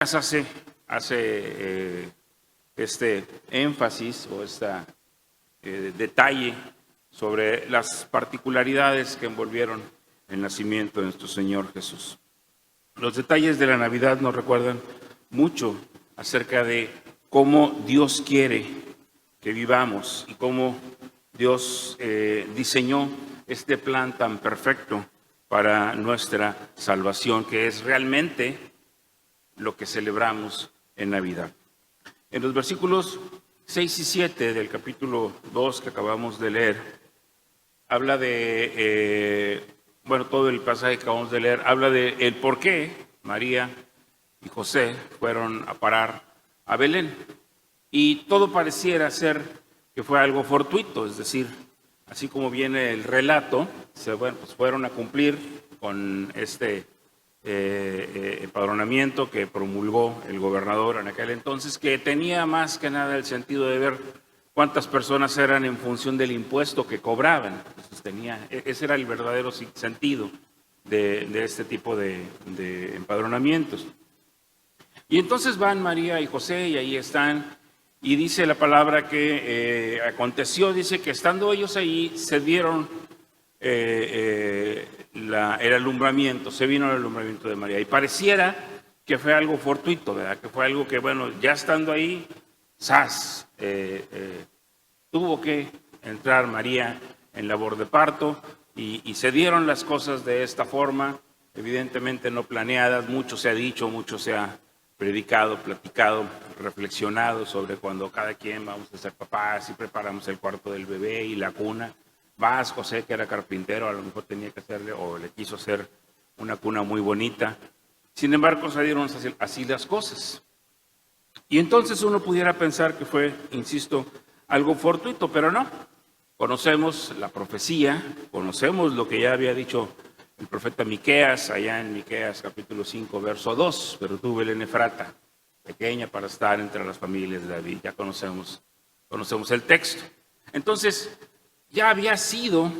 hace este énfasis o este detalle sobre las particularidades que envolvieron el nacimiento de nuestro Señor Jesús. Los detalles de la Navidad nos recuerdan mucho acerca de cómo Dios quiere que vivamos y cómo Dios diseñó este plan tan perfecto para nuestra salvación, que es realmente lo que celebramos en Navidad. En los versículos 6 y 7 del capítulo 2 que acabamos de leer, habla de, todo el pasaje que acabamos de leer, habla de el por qué María y José fueron a parar a Belén. Y todo pareciera ser que fue algo fortuito, es decir, así como viene el relato, pues fueron a cumplir con este empadronamiento que promulgó el gobernador en aquel entonces, que tenía más que nada el sentido de ver cuántas personas eran en función del impuesto que cobraban. Entonces ese era el verdadero sentido de este tipo de empadronamientos. Y entonces van María y José y ahí están, y dice la palabra que aconteció, dice que estando ellos ahí se vieron el alumbramiento, se vino el alumbramiento de María. Y pareciera que fue algo fortuito, ¿verdad? Que fue algo que, ya estando ahí, tuvo que entrar María en labor de parto y se dieron las cosas de esta forma, evidentemente no planeadas. Mucho se ha dicho, mucho se ha predicado, platicado, reflexionado sobre cuando cada quien vamos a ser papás y preparamos el cuarto del bebé y la cuna. José, que era carpintero, a lo mejor tenía que hacerle o le quiso hacer una cuna muy bonita. Sin embargo, se dieron así las cosas. Y entonces uno pudiera pensar que fue, insisto, algo fortuito, pero no. Conocemos la profecía, conocemos lo que ya había dicho el profeta Miqueas, allá en Miqueas capítulo 5, verso 2, pero tú, Belén Efrata, pequeña para estar entre las familias de David. Ya conocemos el texto. Entonces, ya había sido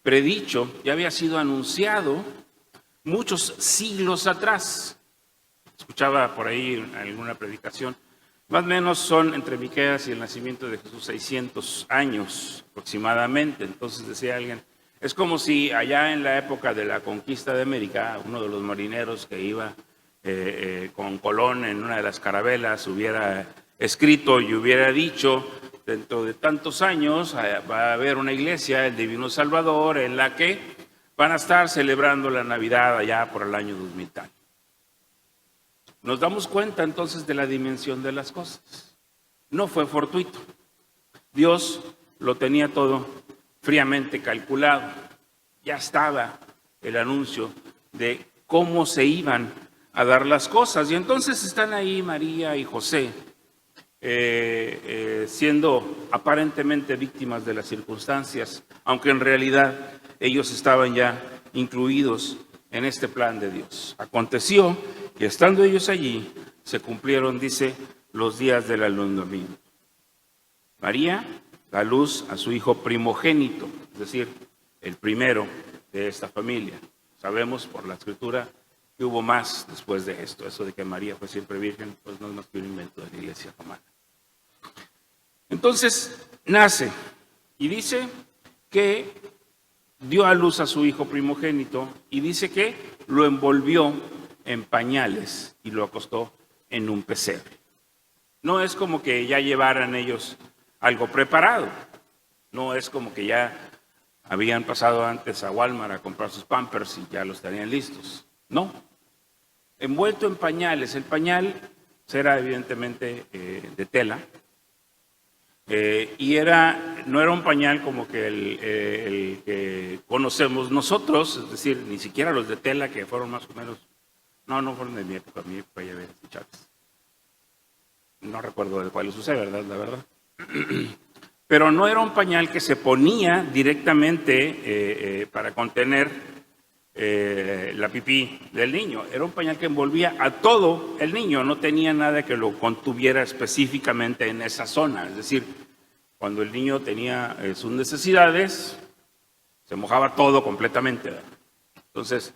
predicho, ya había sido anunciado muchos siglos atrás. Escuchaba por ahí en alguna predicación, más o menos son entre Miqueas y el nacimiento de Jesús 600 años aproximadamente. Entonces decía alguien, es como si allá en la época de la conquista de América, uno de los marineros que iba con Colón en una de las carabelas hubiera escrito y hubiera dicho, dentro de tantos años va a haber una iglesia, el Divino Salvador, en la que van a estar celebrando la Navidad allá por el año 2000. Nos damos cuenta entonces de la dimensión de las cosas. No fue fortuito. Dios lo tenía todo fríamente calculado. Ya estaba el anuncio de cómo se iban a dar las cosas. Y entonces están ahí María y José, siendo aparentemente víctimas de las circunstancias, aunque en realidad ellos estaban ya incluidos en este plan de Dios. Aconteció que estando ellos allí, se cumplieron, dice, los días del alumbramiento. María da luz a su hijo primogénito, es decir, el primero de esta familia. Sabemos por la Escritura que hubo más después de esto. Eso de que María fue siempre virgen, pues no es más que un invento de la Iglesia romana. Entonces nace y dice que dio a luz a su hijo primogénito y dice que lo envolvió en pañales y lo acostó en un pesebre. No es como que ya llevaran ellos algo preparado. No es como que ya habían pasado antes a Walmart a comprar sus Pampers y ya los tenían listos. No. Envuelto en pañales. El pañal era evidentemente de tela. Y no era un pañal como que el que conocemos nosotros, es decir, ni siquiera los de tela que fueron más o menos, no fueron de mi época ya había escuchado. No recuerdo de cuál los usé, ¿verdad? La verdad. Pero no era un pañal que se ponía directamente para contener la pipí del niño. Era un pañal que envolvía a todo el niño, no tenía nada que lo contuviera específicamente en esa zona. Es decir, cuando el niño tenía sus necesidades, se mojaba todo completamente. Entonces,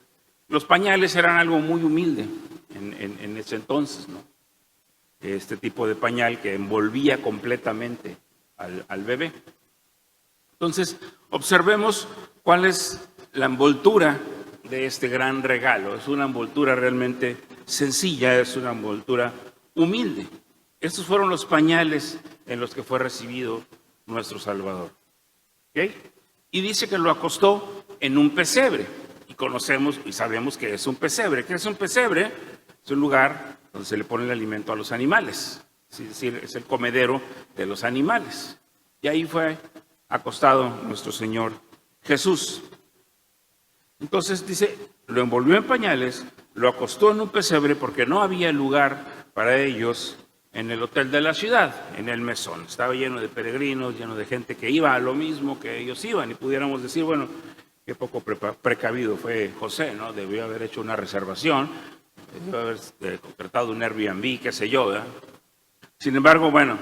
los pañales eran algo muy humilde, en ese entonces, ¿no? Este tipo de pañal que envolvía completamente al bebé. Entonces, observemos cuál es la envoltura de este gran regalo. Es una envoltura realmente sencilla, es una envoltura humilde. Estos fueron los pañales en los que fue recibido nuestro Salvador. ¿Okay? Y dice que lo acostó en un pesebre. Y conocemos y sabemos que es un pesebre. ¿Qué es un pesebre? Es un lugar donde se le pone el alimento a los animales. Es decir, es el comedero de los animales. Y ahí fue acostado nuestro Señor Jesús. Entonces dice, lo envolvió en pañales, lo acostó en un pesebre porque no había lugar para ellos en el hotel de la ciudad, en el mesón. Estaba lleno de peregrinos, lleno de gente que iba a lo mismo que ellos iban. Y pudiéramos decir, bueno, qué poco precavido fue José, ¿no? Debió haber hecho una reservación, debió haber contratado un Airbnb, qué sé yo, ¿verdad? Sin embargo, bueno,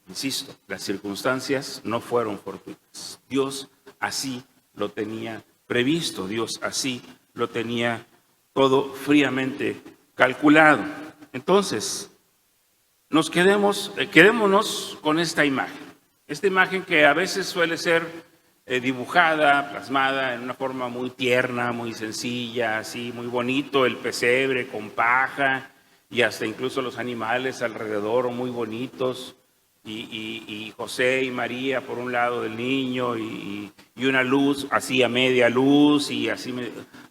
insisto, las circunstancias no fueron fortuitas. Dios así lo tenía previsto, Dios así lo tenía todo fríamente calculado. Entonces, quedémonos con esta imagen que a veces suele ser dibujada, plasmada en una forma muy tierna, muy sencilla, así, muy bonito, el pesebre con paja y hasta incluso los animales alrededor muy bonitos. Y José y María por un lado del niño y una luz así a media luz y así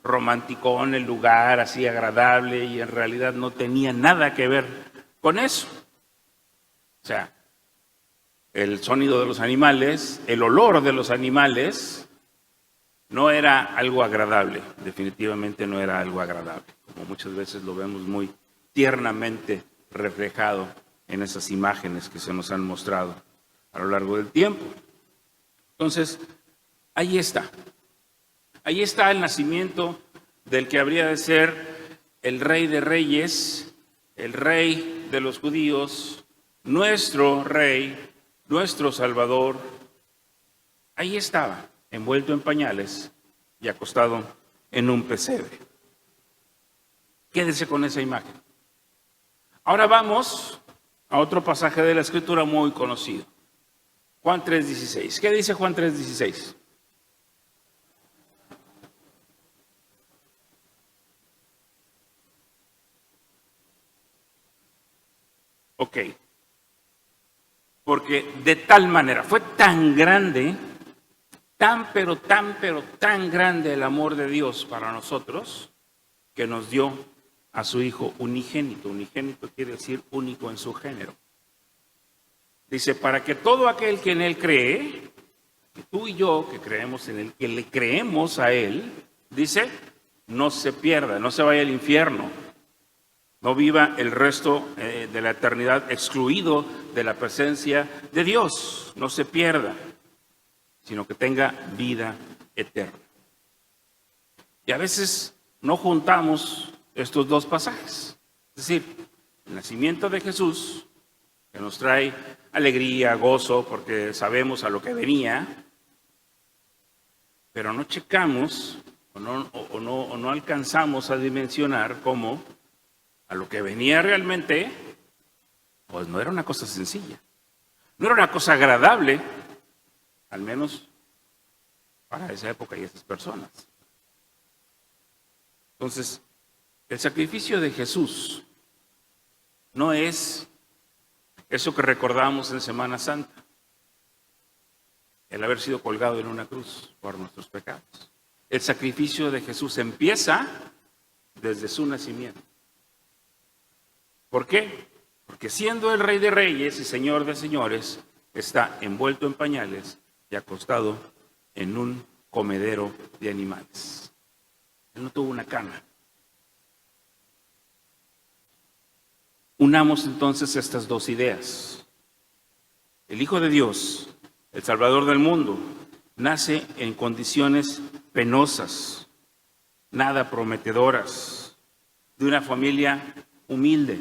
romanticón el lugar, así agradable, y en realidad no tenía nada que ver con eso. O sea, el sonido de los animales, el olor de los animales no era algo agradable, definitivamente no era algo agradable, como muchas veces lo vemos muy tiernamente reflejado en esas imágenes que se nos han mostrado a lo largo del tiempo. Entonces, ahí está el nacimiento del que habría de ser el Rey de Reyes, el Rey de los judíos, nuestro Rey, nuestro Salvador. Ahí estaba, envuelto en pañales y acostado en un pesebre. Quédese con esa imagen. Ahora vamos a otro pasaje de la Escritura muy conocido. Juan 3:16. ¿Qué dice Juan 3:16? Ok. Porque de tal manera, fue tan grande, tan grande el amor de Dios para nosotros, que nos dio a su Hijo unigénito. Unigénito quiere decir único en su género. Dice, para que todo aquel que en Él cree, que tú y yo que creemos en Él, que le creemos a Él, dice, no se pierda, no se vaya al infierno, no viva el resto de la eternidad excluido de la presencia de Dios, no se pierda, sino que tenga vida eterna. Y a veces no juntamos estos dos pasajes, es decir, el nacimiento de Jesús, que nos trae alegría, gozo, porque sabemos a lo que venía, pero no checamos o no alcanzamos a dimensionar cómo a lo que venía realmente, pues no era una cosa sencilla, no era una cosa agradable, al menos para esa época y esas personas. Entonces, el sacrificio de Jesús no es eso que recordamos en Semana Santa, el haber sido colgado en una cruz por nuestros pecados. El sacrificio de Jesús empieza desde su nacimiento. ¿Por qué? Porque siendo el Rey de Reyes y Señor de Señores, está envuelto en pañales y acostado en un comedero de animales. Él no tuvo una cama. Unamos entonces estas dos ideas. El Hijo de Dios, el Salvador del mundo, nace en condiciones penosas, nada prometedoras, de una familia humilde.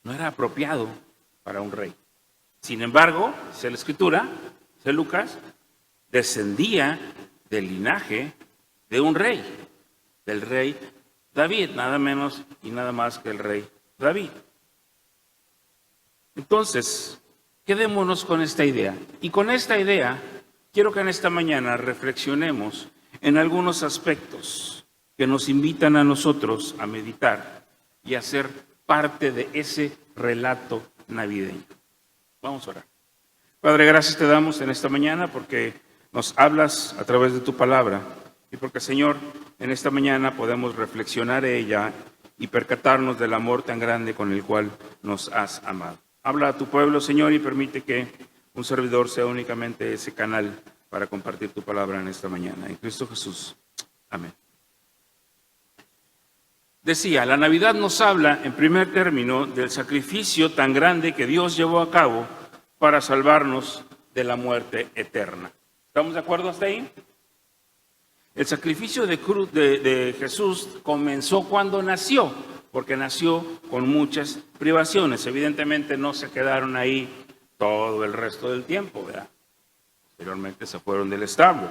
No era apropiado para un rey. Sin embargo, dice la Escritura, dice Lucas, descendía del linaje de un rey, del rey David, nada menos y nada más que el rey David. Entonces, quedémonos con esta idea. Y con esta idea, quiero que en esta mañana reflexionemos en algunos aspectos que nos invitan a nosotros a meditar y a ser parte de ese relato navideño. Vamos a orar. Padre, gracias te damos en esta mañana porque nos hablas a través de tu palabra y porque, Señor, en esta mañana podemos reflexionar en ella y percatarnos del amor tan grande con el cual nos has amado. Habla a tu pueblo, Señor, y permite que un servidor sea únicamente ese canal para compartir tu palabra en esta mañana. En Cristo Jesús. Amén. Decía, la Navidad nos habla, en primer término, del sacrificio tan grande que Dios llevó a cabo para salvarnos de la muerte eterna. ¿Estamos de acuerdo hasta ahí? El sacrificio de Jesús comenzó cuando nació, porque nació con muchas privaciones. Evidentemente no se quedaron ahí todo el resto del tiempo, ¿verdad? Posteriormente se fueron del establo.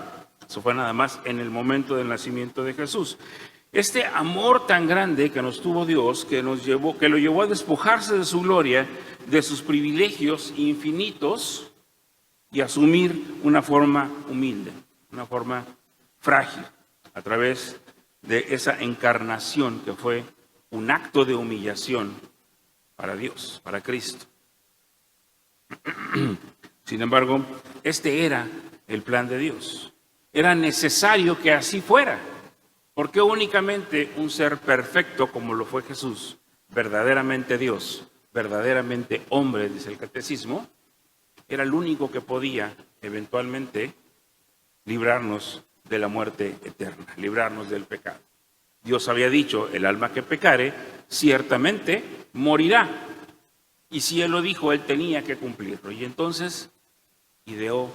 Eso fue nada más en el momento del nacimiento de Jesús. Este amor tan grande que nos tuvo Dios, que lo llevó a despojarse de su gloria, de sus privilegios infinitos y asumir una forma humilde, una forma frágil, a través de esa encarnación que fue un acto de humillación para Dios, para Cristo. Sin embargo, este era el plan de Dios. Era necesario que así fuera. Porque únicamente un ser perfecto como lo fue Jesús, verdaderamente Dios, verdaderamente hombre, dice el catecismo, era el único que podía eventualmente librarnos de la muerte eterna, librarnos del pecado. Dios había dicho, el alma que pecare, ciertamente morirá. Y si Él lo dijo, Él tenía que cumplirlo. Y entonces ideó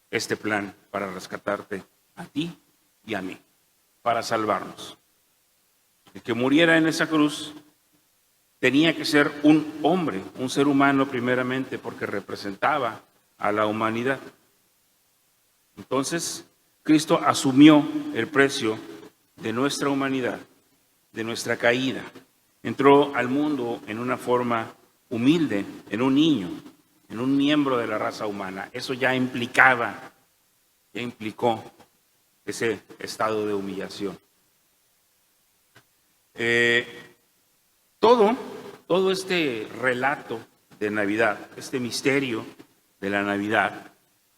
este plan para rescatarte a ti y a mí, para salvarnos. El que muriera en esa cruz tenía que ser un hombre, un ser humano primeramente, porque representaba a la humanidad. Entonces, Cristo asumió el precio de nuestra humanidad, de nuestra caída. Entró al mundo en una forma humilde, en un niño, en un miembro de la raza humana. Eso ya implicó ese estado de humillación. Todo este relato de Navidad, este misterio de la Navidad,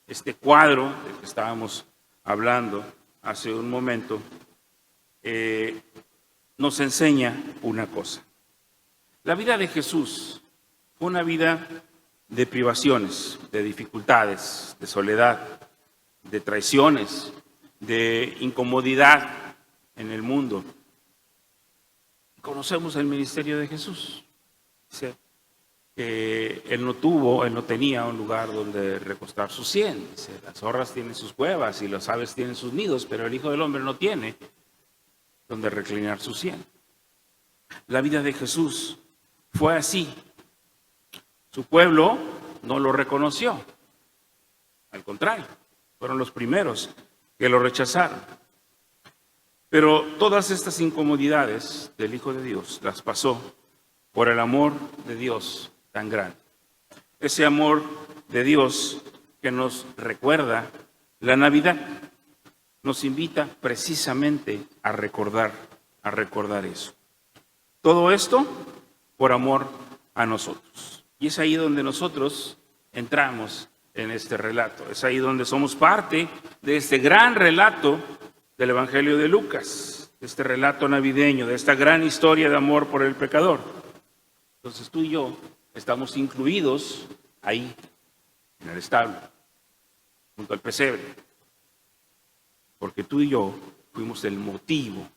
este cuadro del que estábamos hablando hace un momento, nos enseña una cosa. La vida de Jesús fue una vida de privaciones, de dificultades, de soledad, de traiciones, de incomodidad en el mundo. Conocemos el ministerio de Jesús. Dice que él no tenía un lugar donde recostar su sien. Dice, las zorras tienen sus cuevas y las aves tienen sus nidos, pero el Hijo del Hombre no tiene donde reclinar su sien. La vida de Jesús fue así. Su pueblo no lo reconoció. Al contrario, fueron los primeros que lo rechazaron. Pero todas estas incomodidades del Hijo de Dios las pasó por el amor de Dios tan grande. Ese amor de Dios que nos recuerda la Navidad, nos invita precisamente a recordar eso. Todo esto por amor a nosotros. Y es ahí donde nosotros entramos en este relato. Es ahí donde somos parte de este gran relato del Evangelio de Lucas, este relato navideño, de esta gran historia de amor por el pecador. Entonces tú y yo estamos incluidos ahí, en el establo, junto al pesebre, porque tú y yo fuimos el motivo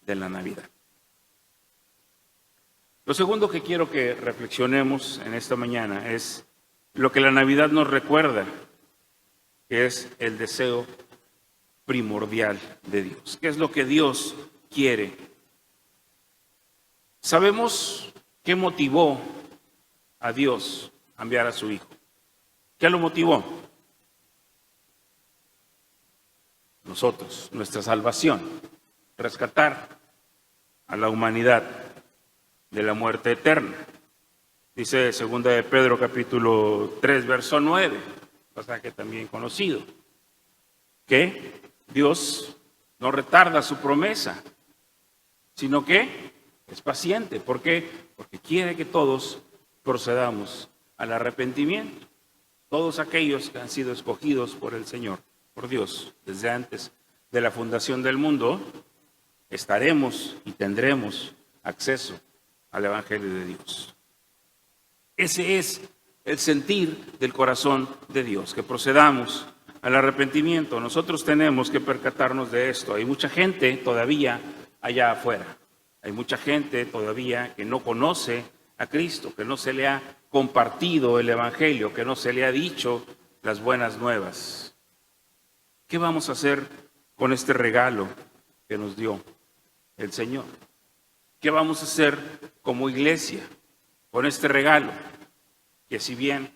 de la Navidad. Lo segundo que quiero que reflexionemos en esta mañana es lo que la Navidad nos recuerda, que es el deseo primordial de Dios. ¿Qué es lo que Dios quiere? Sabemos qué motivó a Dios a enviar a su Hijo. ¿Qué lo motivó? Nosotros, nuestra salvación. rescatar a la humanidad de la muerte eterna. Dice 2 de Pedro capítulo 3, verso 9, pasaje también conocido, que Dios no retarda su promesa, sino que es paciente. ¿Por qué? Porque quiere que todos procedamos al arrepentimiento. Todos aquellos que han sido escogidos por el Señor, por Dios, desde antes de la fundación del mundo, estaremos y tendremos acceso al Evangelio de Dios. Ese es el sentir del corazón de Dios, que procedamos al arrepentimiento. Nosotros tenemos que percatarnos de esto. Hay mucha gente todavía allá afuera. Hay mucha gente todavía que no conoce a Cristo, que no se le ha compartido el Evangelio, que no se le ha dicho las buenas nuevas. ¿Qué vamos a hacer con este regalo que nos dio el Señor? ¿Qué vamos a hacer como iglesia con este regalo? Que si bien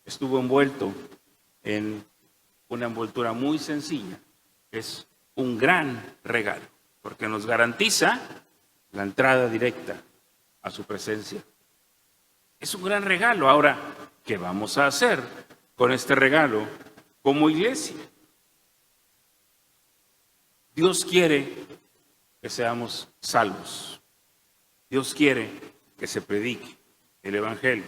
estuvo envuelto en una envoltura muy sencilla, es un gran regalo, porque nos garantiza la entrada directa a su presencia. Es un gran regalo. Ahora, ¿qué vamos a hacer con este regalo como iglesia? Dios quiere que seamos salvos. Dios quiere que se predique el Evangelio.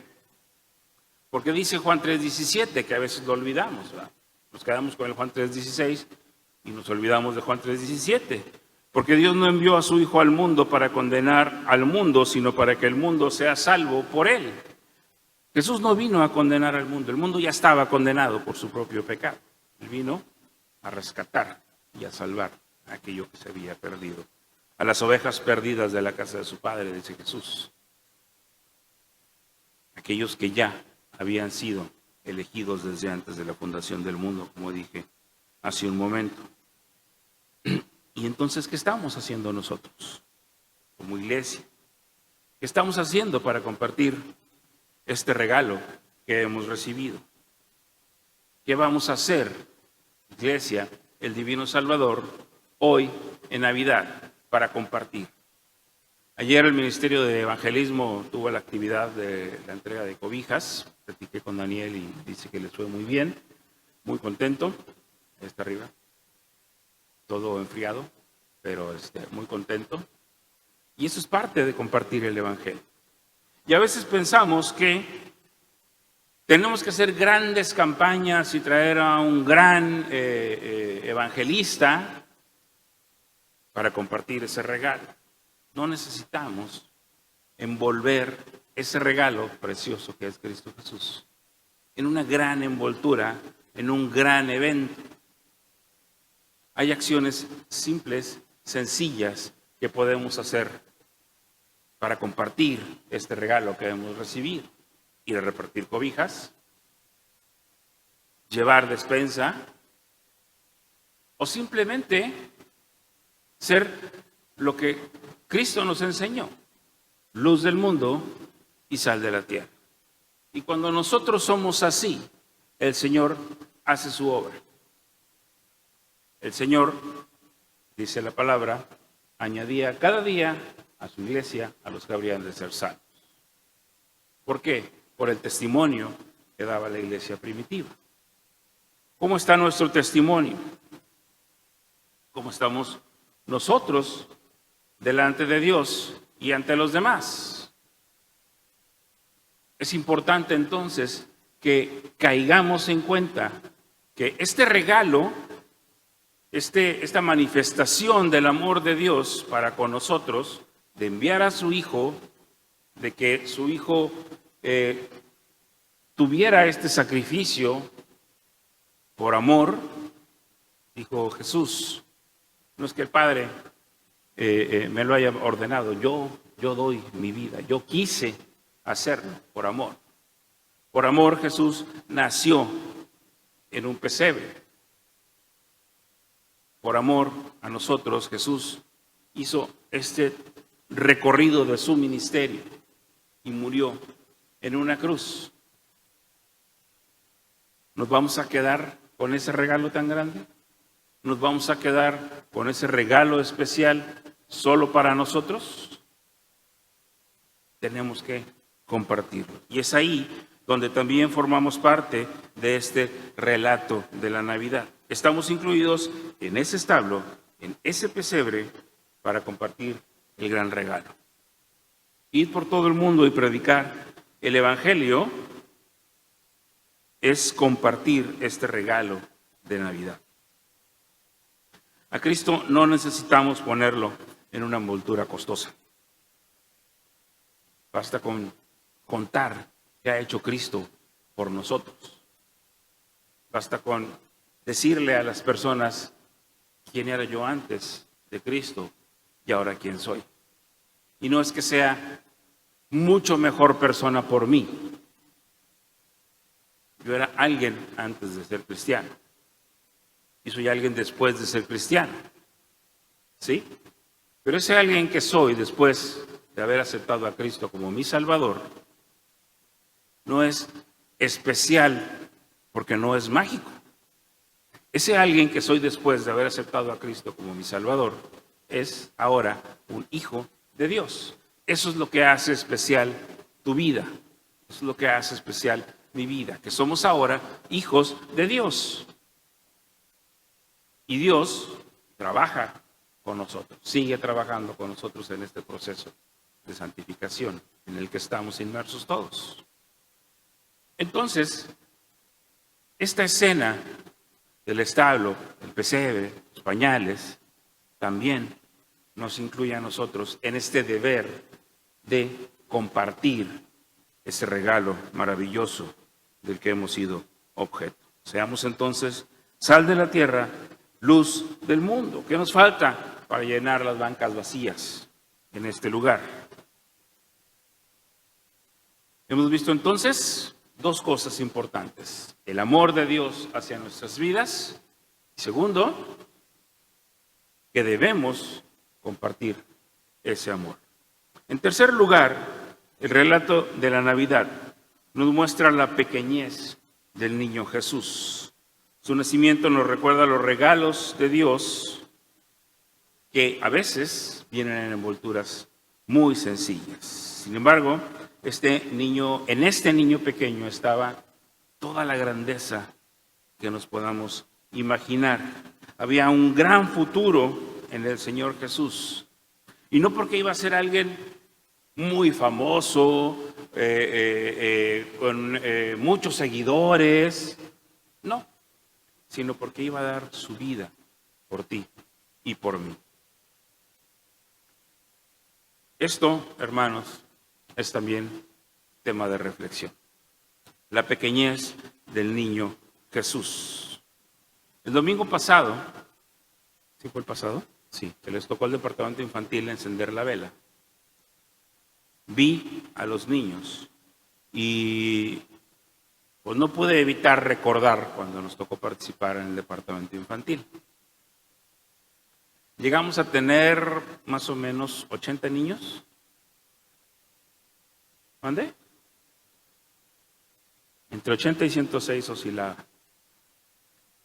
Porque dice Juan 3:17, que a veces lo olvidamos, ¿verdad? Nos quedamos con el Juan 3:16 y nos olvidamos de Juan 3:17. Porque Dios no envió a su Hijo al mundo para condenar al mundo, sino para que el mundo sea salvo por él. Jesús no vino a condenar al mundo ya estaba condenado por su propio pecado. Él vino a rescatar y a salvar a aquello que se había perdido. A las ovejas perdidas de la casa de su Padre, dice Jesús. Aquellos que ya habían sido elegidos desde antes de la fundación del mundo, como dije hace un momento. Y entonces, ¿qué estamos haciendo nosotros como iglesia? ¿Qué estamos haciendo para compartir este regalo que hemos recibido? ¿Qué vamos a hacer, iglesia, el Divino Salvador, hoy en Navidad para compartir? Ayer el Ministerio de Evangelismo tuvo la actividad de la entrega de cobijas. Platiqué con Daniel y dice que les fue muy bien, muy contento. Ahí está arriba. Todo enfriado, pero muy contento. Y eso es parte de compartir el Evangelio. Y a veces pensamos que tenemos que hacer grandes campañas y traer a un gran evangelista para compartir ese regalo. No necesitamos envolver ese regalo precioso que es Cristo Jesús en una gran envoltura, en un gran evento. Hay acciones simples, sencillas, que podemos hacer para compartir este regalo que hemos recibido. Ir a repartir cobijas, llevar despensa, o simplemente ser lo que Cristo nos enseñó: luz del mundo y sal de la tierra. Y cuando nosotros somos así, el Señor hace su obra. El Señor, dice la palabra, añadía cada día a su iglesia a los que habrían de ser salvos. ¿Por qué? Por el testimonio que daba la iglesia primitiva. ¿Cómo está nuestro testimonio? ¿Cómo estamos nosotros delante de Dios y ante los demás? Es importante entonces que caigamos en cuenta que este regalo, esta manifestación del amor de Dios para con nosotros, de enviar a su Hijo, de que su Hijo tuviera este sacrificio por amor, dijo Jesús, no es que el Padre me lo haya ordenado, yo doy mi vida, yo quise hacerlo por amor. Por amor Jesús nació en un pesebre. Por amor a nosotros Jesús hizo este recorrido de su ministerio y murió en una cruz. ¿Nos vamos a quedar con ese regalo tan grande? ¿Nos vamos a quedar con ese regalo especial solo para nosotros, tenemos que compartirlo. Y es ahí donde también formamos parte de este relato de la Navidad. Estamos incluidos en ese establo, en ese pesebre, para compartir el gran regalo. Ir por todo el mundo y predicar el Evangelio es compartir este regalo de Navidad. A Cristo no necesitamos ponerlo en una envoltura costosa. Basta con contar qué ha hecho Cristo por nosotros. Basta con decirle a las personas quién era yo antes de Cristo y ahora quién soy. Y no es que sea mucho mejor persona por mí. Yo era alguien antes de ser cristiano. Y soy alguien después de ser cristiano. ¿Sí? Pero ese alguien que soy después de haber aceptado a Cristo como mi Salvador, no es especial porque no es mágico. Ese alguien que soy después de haber aceptado a Cristo como mi Salvador es ahora un hijo de Dios. Eso es lo que hace especial tu vida. Eso es lo que hace especial mi vida, que somos ahora hijos de Dios. Y Dios trabaja con nosotros, sigue trabajando con nosotros en este proceso de santificación en el que estamos inmersos todos. Entonces, esta escena del establo, el pesebre, los pañales, también nos incluye a nosotros en este deber de compartir ese regalo maravilloso del que hemos sido objeto. Seamos entonces sal de la tierra, luz del mundo. ¿Qué nos falta para llenar las bancas vacías en este lugar? Hemos visto entonces dos cosas importantes: el amor de Dios hacia nuestras vidas, y segundo, que debemos compartir ese amor. En tercer lugar, el relato de la Navidad nos muestra la pequeñez del niño Jesús. Su nacimiento nos recuerda los regalos de Dios que a veces vienen en envolturas muy sencillas. Sin embargo, en este niño pequeño estaba toda la grandeza que nos podamos imaginar. Había un gran futuro en el Señor Jesús. Y no porque iba a ser alguien muy famoso, con muchos seguidores, no, sino porque iba a dar su vida por ti y por mí. Esto, hermanos, es también tema de reflexión. La pequeñez del niño Jesús. El domingo pasado, ¿sí fue el pasado? Sí, que les tocó al departamento infantil encender la vela. Vi a los niños y pues no pude evitar recordar cuando nos tocó participar en el departamento infantil. Llegamos a tener más o menos 80 niños. ¿Dónde? Entre 80 y 106 oscilaba.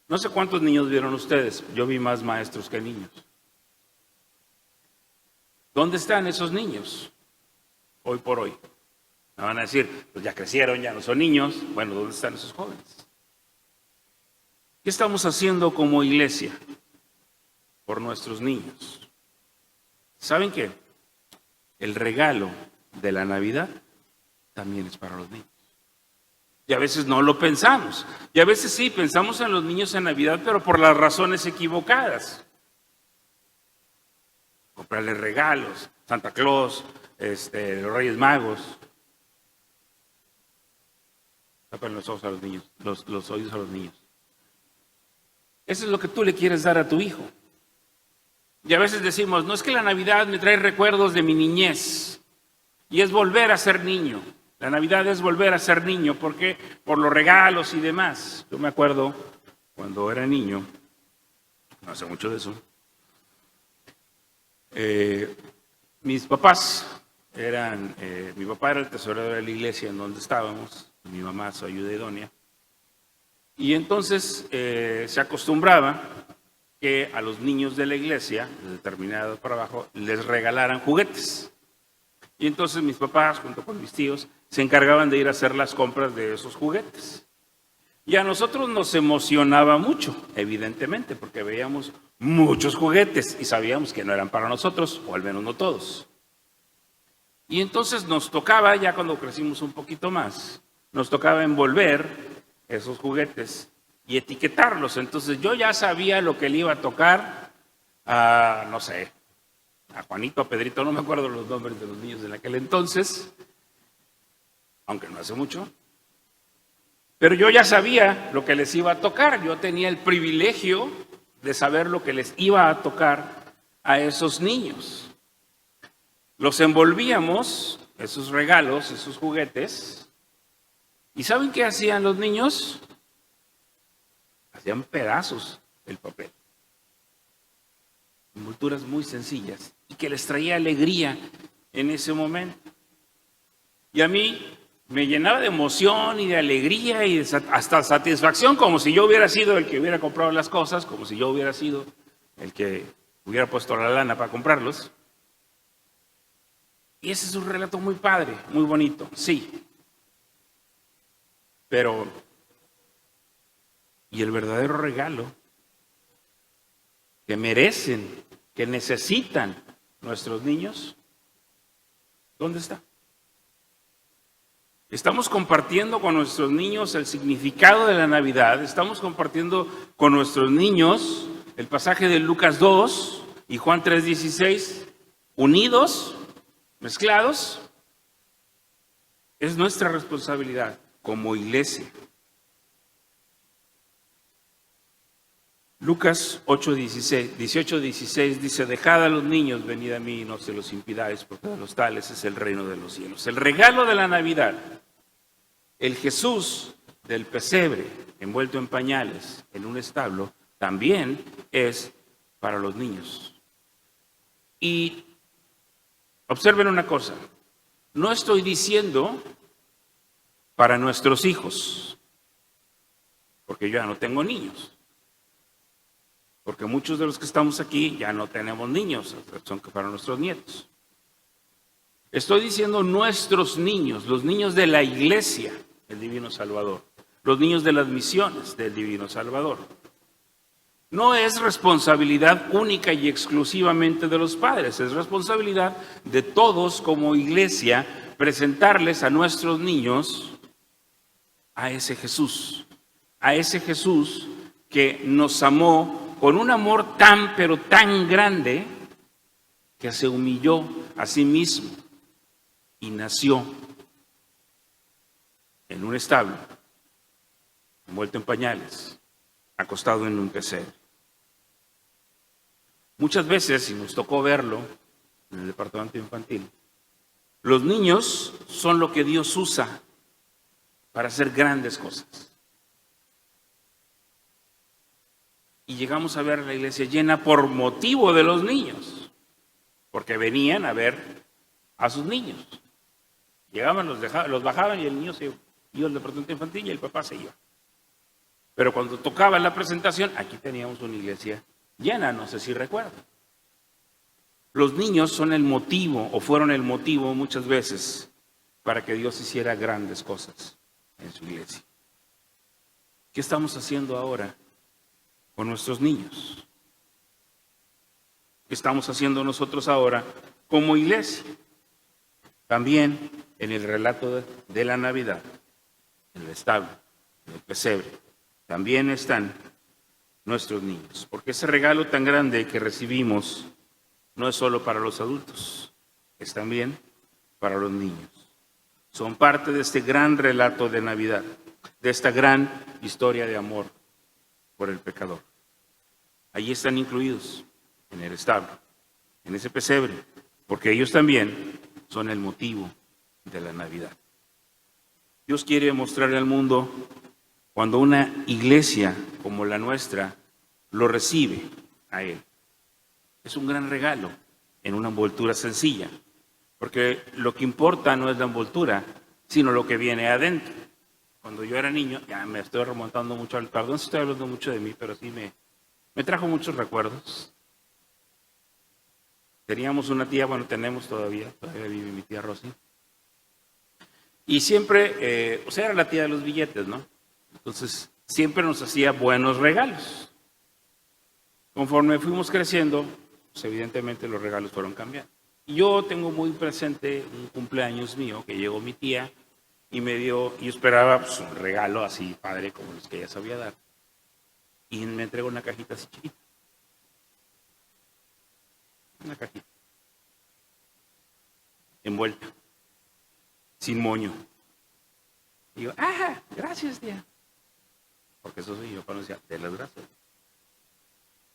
No sé cuántos niños vieron ustedes, yo vi más maestros que niños. ¿Dónde están esos niños hoy por hoy? Me van a decir, pues ya crecieron, ya no son niños. Bueno, ¿dónde están esos jóvenes? ¿Qué estamos haciendo como iglesia por nuestros niños? ¿Saben qué? El regalo de la Navidad también es para los niños. Y a veces no lo pensamos. Y a veces sí, pensamos en los niños en Navidad, pero por las razones equivocadas. Comprarles regalos, Santa Claus, los Reyes Magos. Tapan los ojos a los niños, los oídos a los niños. Eso es lo que tú le quieres dar a tu hijo. Y a veces decimos, no es que la Navidad me trae recuerdos de mi niñez. Y es volver a ser niño. La Navidad es volver a ser niño. ¿Por qué? Por los regalos y demás. Yo me acuerdo cuando era niño, no hace mucho de eso, mis papás mi papá era el tesorero de la iglesia en donde estábamos, mi mamá su ayuda idónea, y entonces se acostumbraba que a los niños de la iglesia, de determinado trabajo, les regalaran juguetes. Y entonces mis papás, junto con mis tíos, se encargaban de ir a hacer las compras de esos juguetes. Y a nosotros nos emocionaba mucho, evidentemente, porque veíamos muchos juguetes y sabíamos que no eran para nosotros, o al menos no todos. Y entonces nos tocaba, ya cuando crecimos un poquito más, nos tocaba envolver esos juguetes y etiquetarlos. Entonces yo ya sabía lo que le iba a tocar a, no sé, a Juanito, a Pedrito, no me acuerdo los nombres de los niños de aquel entonces, aunque no hace mucho. Pero yo ya sabía lo que les iba a tocar, yo tenía el privilegio de saber lo que les iba a tocar a esos niños. Los envolvíamos, esos regalos, esos juguetes, ¿y saben qué hacían los niños? Hacían pedazos el papel. Envolturas muy sencillas y que les traía alegría en ese momento. Y a mí me llenaba de emoción y de alegría y hasta satisfacción, como si yo hubiera sido el que hubiera comprado las cosas, como si yo hubiera sido el que hubiera puesto la lana para comprarlos. Y ese es un relato muy padre, muy bonito, sí. Pero, ¿y el verdadero regalo que merecen, que necesitan nuestros niños? ¿Dónde está? Estamos compartiendo con nuestros niños el significado de la Navidad, estamos compartiendo con nuestros niños el pasaje de Lucas 2 y Juan 3:16, unidos, mezclados. Es nuestra responsabilidad como iglesia. Lucas 18:16 dice: dejad a los niños, venid a mí y no se los impidáis, porque de los tales es el reino de los cielos. El regalo de la Navidad, el Jesús del pesebre envuelto en pañales en un establo, también es para los niños. Y observen una cosa, no estoy diciendo para nuestros hijos, porque yo ya no tengo niños. Porque muchos de los que estamos aquí ya no tenemos niños, son para nuestros nietos. Estoy diciendo nuestros niños, los niños de la iglesia del Divino Salvador, los niños de las misiones del Divino Salvador. No es responsabilidad única y exclusivamente de los padres, es responsabilidad de todos como iglesia presentarles a nuestros niños a ese Jesús que nos amó con un amor tan, pero tan grande, que se humilló a sí mismo y nació en un establo, envuelto en pañales, acostado en un pesebre. Muchas veces, y nos tocó verlo en el departamento infantil, los niños son lo que Dios usa para hacer grandes cosas. Y llegamos a ver la iglesia llena por motivo de los niños, porque venían a ver a sus niños. Llegaban, los bajaban y el niño se iba al departamento infantil y el papá se iba. Pero cuando tocaba la presentación, aquí teníamos una iglesia llena, no sé si recuerdan. Los niños son el motivo, o fueron el motivo muchas veces, para que Dios hiciera grandes cosas en su iglesia. ¿Qué estamos haciendo ahora con nuestros niños? ¿Qué estamos haciendo nosotros ahora como iglesia? También en el relato de la Navidad, en el establo, en el pesebre, también están nuestros niños. Porque ese regalo tan grande que recibimos no es solo para los adultos, es también para los niños. Son parte de este gran relato de Navidad, de esta gran historia de amor por el pecador. Allí están incluidos en el establo, en ese pesebre, porque ellos también son el motivo de la Navidad. Dios quiere mostrarle al mundo cuando una iglesia como la nuestra lo recibe a Él. Es un gran regalo en una envoltura sencilla, porque lo que importa no es la envoltura, sino lo que viene adentro. Cuando yo era niño, ya me estoy remontando mucho, perdón si estoy hablando mucho de mí, pero sí Me trajo muchos recuerdos. Teníamos una tía, bueno, tenemos todavía vive mi tía Rosy. Y siempre, era la tía de los billetes, ¿no? Entonces, siempre nos hacía buenos regalos. Conforme fuimos creciendo, pues evidentemente los regalos fueron cambiando. Y yo tengo muy presente un cumpleaños mío que llegó mi tía y me dio, y yo esperaba pues, un regalo así padre como los que ella sabía dar. Y me entregó una cajita así chiquita. Una cajita. Envuelta. Sin moño. Y digo, gracias, tía. Porque eso soy yo cuando decía, de las gracias.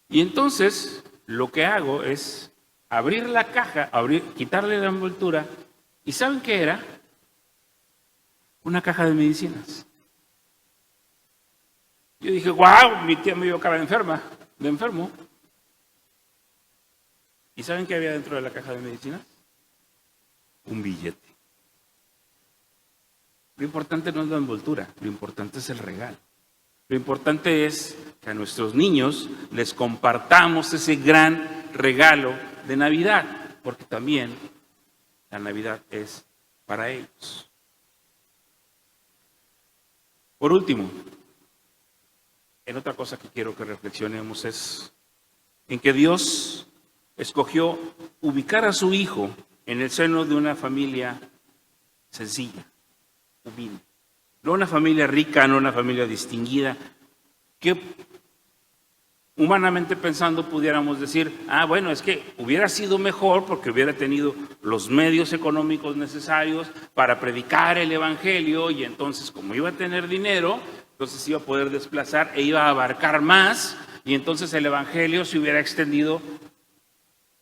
Y entonces, lo que hago es abrir la caja, quitarle la envoltura. ¿Y saben qué era? Una caja de medicinas. Yo dije, wow, mi tía me vio cara de enfermo. ¿Y saben qué había dentro de la caja de medicinas? Un billete. Lo importante no es la envoltura, lo importante es el regalo. Lo importante es que a nuestros niños les compartamos ese gran regalo de Navidad, porque también la Navidad es para ellos. Por último, en otra cosa que quiero que reflexionemos es en que Dios escogió ubicar a su Hijo en el seno de una familia sencilla, humilde. No una familia rica, no una familia distinguida, que humanamente pensando pudiéramos decir, bueno, es que hubiera sido mejor porque hubiera tenido los medios económicos necesarios para predicar el Evangelio y entonces como iba a tener dinero, entonces iba a poder desplazar e iba a abarcar más y entonces el Evangelio se hubiera extendido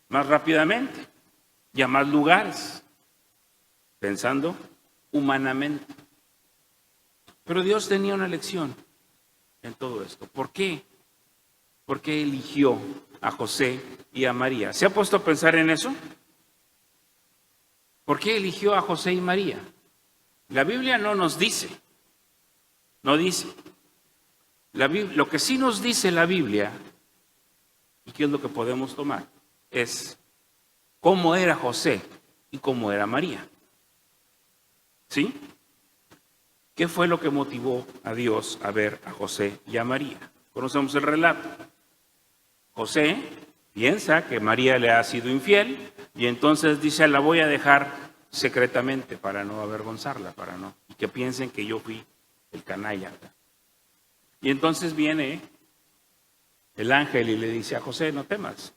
más rápidamente y a más lugares, pensando humanamente. Pero Dios tenía una lección en todo esto. ¿Por qué? ¿Por qué eligió a José y a María? ¿Se ha puesto a pensar en eso? ¿Por qué eligió a José y María? La Biblia no nos dice. No dice. Lo que sí nos dice la Biblia, y qué es lo que podemos tomar, es cómo era José y cómo era María. ¿Sí? ¿Qué fue lo que motivó a Dios a ver a José y a María? Conocemos el relato. José piensa que María le ha sido infiel y entonces dice, la voy a dejar secretamente para no avergonzarla, y que piensen que yo fui el canalla. Y entonces viene el ángel y le dice a José, no temas.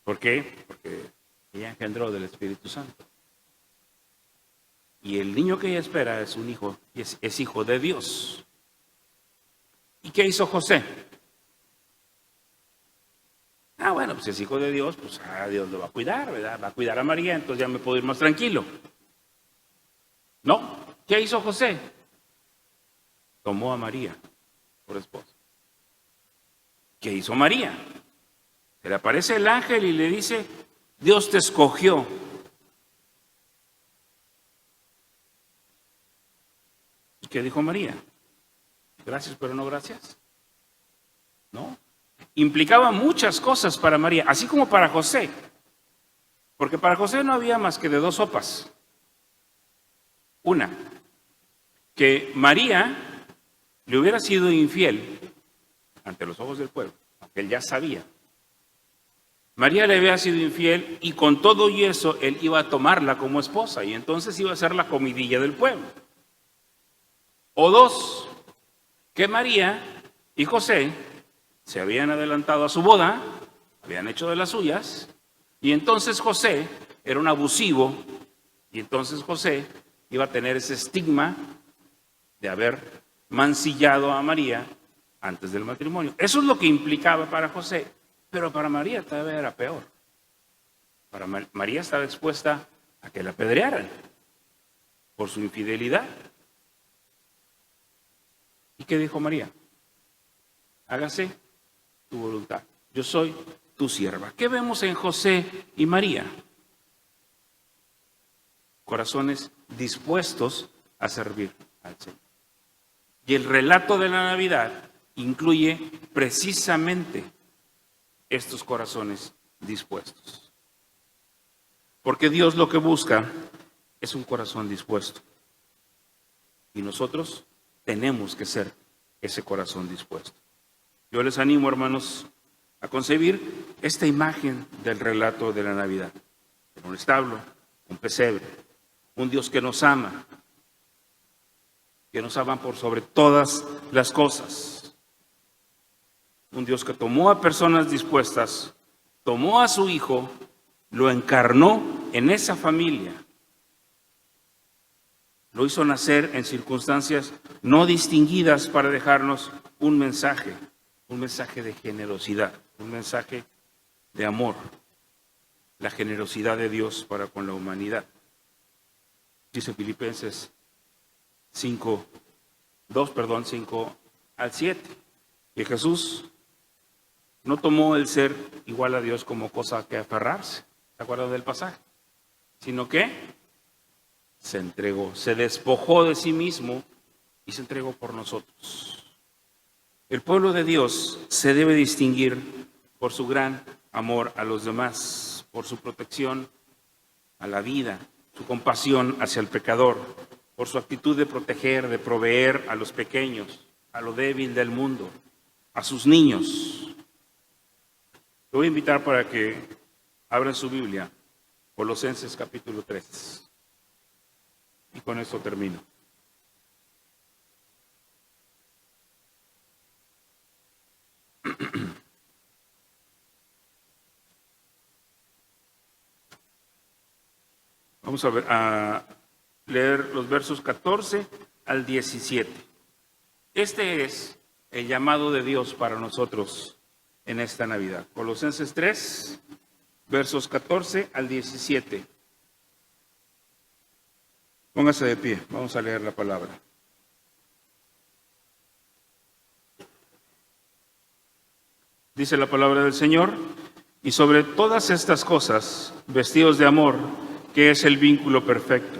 ¿Por qué? Porque ella engendró del Espíritu Santo. Y el niño que ella espera es un hijo, es hijo de Dios. ¿Y qué hizo José? Bueno, pues es hijo de Dios, pues Dios lo va a cuidar, ¿verdad? Va a cuidar a María, entonces ya me puedo ir más tranquilo. No, ¿qué hizo José? Tomó a María por esposa. ¿Qué hizo María? Se le aparece el ángel y le dice, Dios te escogió. ¿Y qué dijo María? Gracias, pero no gracias. ¿No? Implicaba muchas cosas para María, así como para José. Porque para José no había más que de dos sopas. Una, que María le hubiera sido infiel ante los ojos del pueblo, aunque él ya sabía. María le había sido infiel y con todo y eso él iba a tomarla como esposa y entonces iba a ser la comidilla del pueblo. O dos, que María y José se habían adelantado a su boda, habían hecho de las suyas, y entonces José era un abusivo, y entonces José iba a tener ese estigma de haber mancillado a María antes del matrimonio. Eso es lo que implicaba para José, pero para María todavía era peor. Para María estaba expuesta a que la apedrearan por su infidelidad. ¿Y qué dijo María? Hágase tu voluntad. Yo soy tu sierva. ¿Qué vemos en José y María? Corazones dispuestos a servir al Señor. Y el relato de la Navidad incluye precisamente estos corazones dispuestos. Porque Dios lo que busca es un corazón dispuesto. Y nosotros tenemos que ser ese corazón dispuesto. Yo les animo, hermanos, a concebir esta imagen del relato de la Navidad. Un establo, un pesebre, un Dios que nos ama por sobre todas las cosas. Un Dios que tomó a personas dispuestas, tomó a su Hijo, lo encarnó en esa familia. Lo hizo nacer en circunstancias no distinguidas para dejarnos un mensaje de generosidad, un mensaje de amor, la generosidad de Dios para con la humanidad. Dice Filipenses 5 al 7, que Jesús no tomó el ser igual a Dios como cosa que aferrarse, ¿se acuerdan del pasaje? Sino que se entregó, se despojó de sí mismo y se entregó por nosotros. El pueblo de Dios se debe distinguir por su gran amor a los demás, por su protección a la vida, su compasión hacia el pecador, por su actitud de proteger, de proveer a los pequeños, a lo débil del mundo, a sus niños. Te voy a invitar para que abran su Biblia, Colosenses capítulo 3. Y con esto termino. Vamos a leer los versos 14 al 17. Este es el llamado de Dios para nosotros en esta Navidad. Colosenses 3, versos 14 al 17. Póngase de pie, vamos a leer la palabra. Dice la palabra del Señor: y sobre todas estas cosas, vestidos de amor, que es el vínculo perfecto,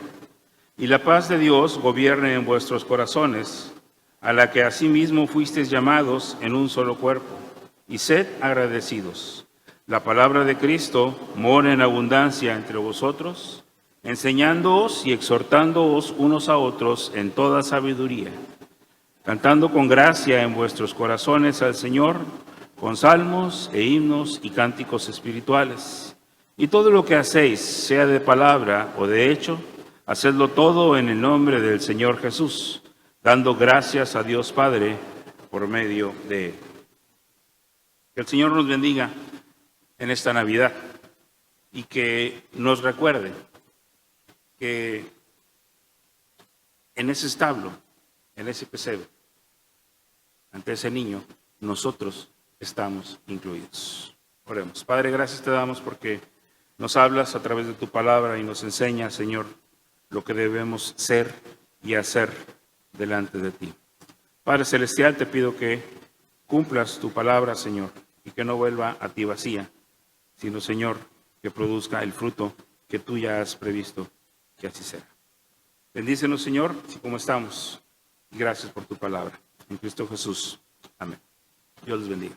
y la paz de Dios gobierne en vuestros corazones, a la que asimismo fuisteis llamados en un solo cuerpo, y sed agradecidos. La palabra de Cristo mora en abundancia entre vosotros, enseñándoos y exhortándoos unos a otros en toda sabiduría, cantando con gracia en vuestros corazones al Señor, con salmos e himnos y cánticos espirituales. Y todo lo que hacéis, sea de palabra o de hecho, hacedlo todo en el nombre del Señor Jesús, dando gracias a Dios Padre por medio de Él. Que el Señor nos bendiga en esta Navidad y que nos recuerde que en ese establo, en ese pesebre, ante ese niño, nosotros estamos incluidos. Oremos. Padre, gracias te damos porque nos hablas a través de tu palabra y nos enseñas, Señor, lo que debemos ser y hacer delante de ti. Padre Celestial, te pido que cumplas tu palabra, Señor, y que no vuelva a ti vacía, sino, Señor, que produzca el fruto que tú ya has previsto que así sea. Bendícenos, Señor, así como estamos. Y gracias por tu palabra. En Cristo Jesús. Amén. Dios les bendiga.